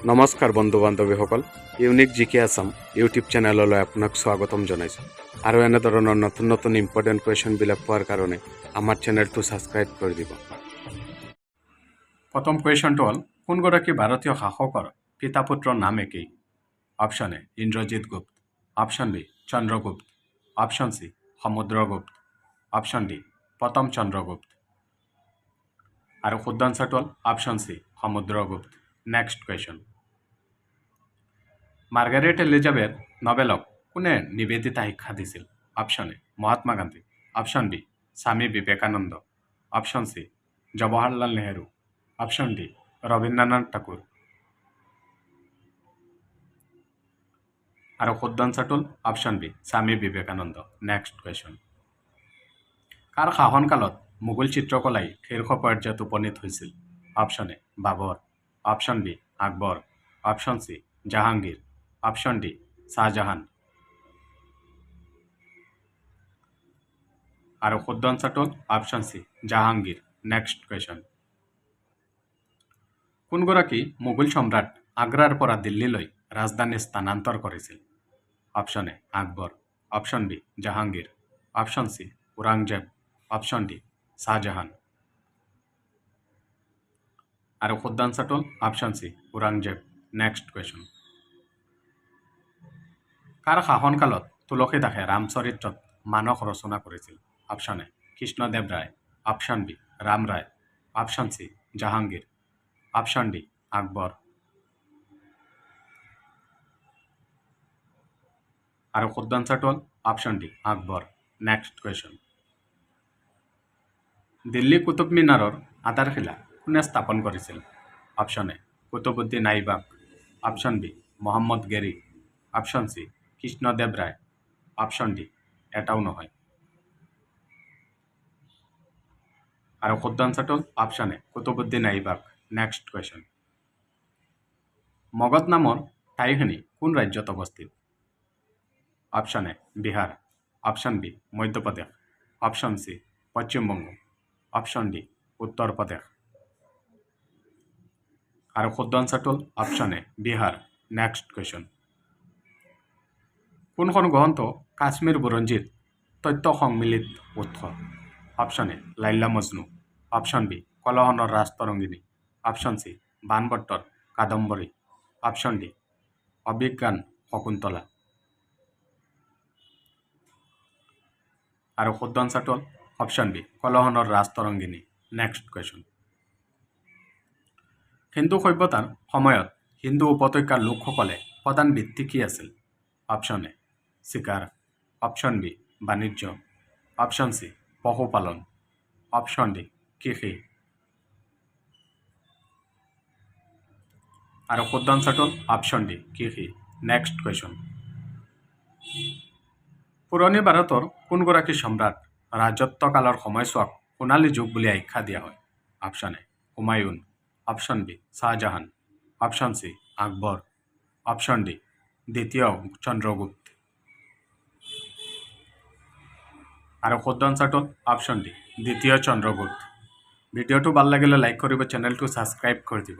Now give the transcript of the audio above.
নমস্কাৰ বন্ধু বান্ধৱীসকল, ইউনিক জিকে আছাম ইউটিউব চেনেললৈ আপোনাক স্বাগতম জনাইছোঁ। আৰু এনেধৰণৰ নতুন নতুন ইম্পৰ্টেণ্ট কুৱেশ্যনবিলাক পোৱাৰ কাৰণে আমাৰ চেনেলটো ছাবস্ক্ৰাইব কৰি দিব। প্ৰথম কুৱেশ্যনটো হ'ল, কোনগৰাকী ভাৰতীয় শাসকৰ পিতা পুত্ৰৰ নাম একেই? Option A Indrajit Gupta, option B Chandragupta, option C Samudragupta, option D প্ৰথম চন্দ্ৰগুপ্ত। আৰু শুদ্ধ আনচাৰটো হ'ল option C Samudragupta. Next question, Margaret Elizabeth নবেলক কোনে নিবেদিতা শিক্ষা দিছিল? Option A Mahatma Gandhi, option B Swami Vivekananda, option C Jawaharlal Nehru, option D Rabindranath Thakur. আৰু শুদ্ধ আনচাৰটো হ'ল option B Swami Vivekananda. Next question, কাৰ শাসনকালত মোগল চিত্ৰকলাই শীৰ্ষ পৰ্যায়ত উপনীত হৈছিল? Option A Babur, option B Akbar, option C Jahangir, option D Shahjahan. আৰু শুদ্ধ আনচাৰটো হ'ল option C Jahangir. Next question, কোনগৰাকী মোগল সম্ৰাট আগ্ৰাৰ পৰা দিল্লীলৈ ৰাজধানী স্থানান্তৰ কৰিছিল? Option A Akbar, option B Jahangir, option C Aurangzeb, option D Shahjahan. আৰু শুদ্ধ আনচাৰটো হ'ল option C Aurangzeb. Next question, কাৰ শাসনকালত তুলসী দাসে ৰামচৰিত্ৰত মানস ৰচনা কৰিছিল? Option A Krishnadev Rai, option B Ram Rai, option C Jahangir, option D Akbar. আৰু শুদ্ধ আনচাৰটো হ'ল option D Akbar. Next question, Delhi Qutub মিনাৰৰ আধাৰশিলা কোনে স্থাপন কৰিছিল? Option A Qutubuddin Aibak, option B Muhammad Ghori, option C Krishnadev Rai, option D এটাও নহয়। আৰু শুদ্ধ আনচাৰটো হ'ল option A Qutubuddin Aibak. Next question, Magadh নামৰ ঠাইখিনি কোন ৰাজ্যত অৱস্থিত? Option A Bihar, option B Madhya Pradesh, option C Paschimbanga, option D Uttar Pradesh. আৰু শুদ্ধ আনচাৰটো হ'ল option A Bihar. Next question, কোনখন গ্ৰন্থ কাশ্মীৰ বুৰঞ্জীৰ তথ্য সংমিলিত উৎস? Option A Laila Majnu, option B কলহনৰ ৰাজতৰংগিনী, অপশ্যন চি বাণভট্টৰ কাদম্বৰী, অপশ্যন ডি অভিজ্ঞান শকুন্তলা। আৰু শুদ্ধ আনচাৰটো হ'ল অপশ্যন বি কলহনৰ ৰাজতৰংগিনী। নেক্সট কুৱেশ্যন, হিন্দু সভ্যতাৰ সময়ত হিন্দু উপত্যকাৰ লোকসকলে প্ৰধান বৃত্তি কি আছিল? অপশ্যন এ চিকাৰ, অপশ্যন বি বাণিজ্য, অপশ্যন চি পশুপালন, অপশ্যন ডি কৃষি। আৰু শুদ্ধ আনচাৰটো হ'ল অপশ্যন ডি কৃষি। নেক্সট কুৱেশ্যন, পুৰণি ভাৰতৰ কোনগৰাকী সম্ৰাট ৰাজত্বকালৰ সময়ছোৱাক সোণালী যুগ বুলি আখ্যা দিয়া হয়? Option A Humayun, option B Shahjahan, option C Akbar, option D দ্বিতীয় চন্দ্ৰগুপ্ত। আৰু শুদ্ধ আনচাৰটো হ'ল অপশ্যন ডি দ্বিতীয় চন্দ্ৰগুপ্ত। ভিডিঅ'টো ভাল লাগিলে লাইক কৰিব, চেনেলটো ছাবস্ক্ৰাইব কৰি দিব।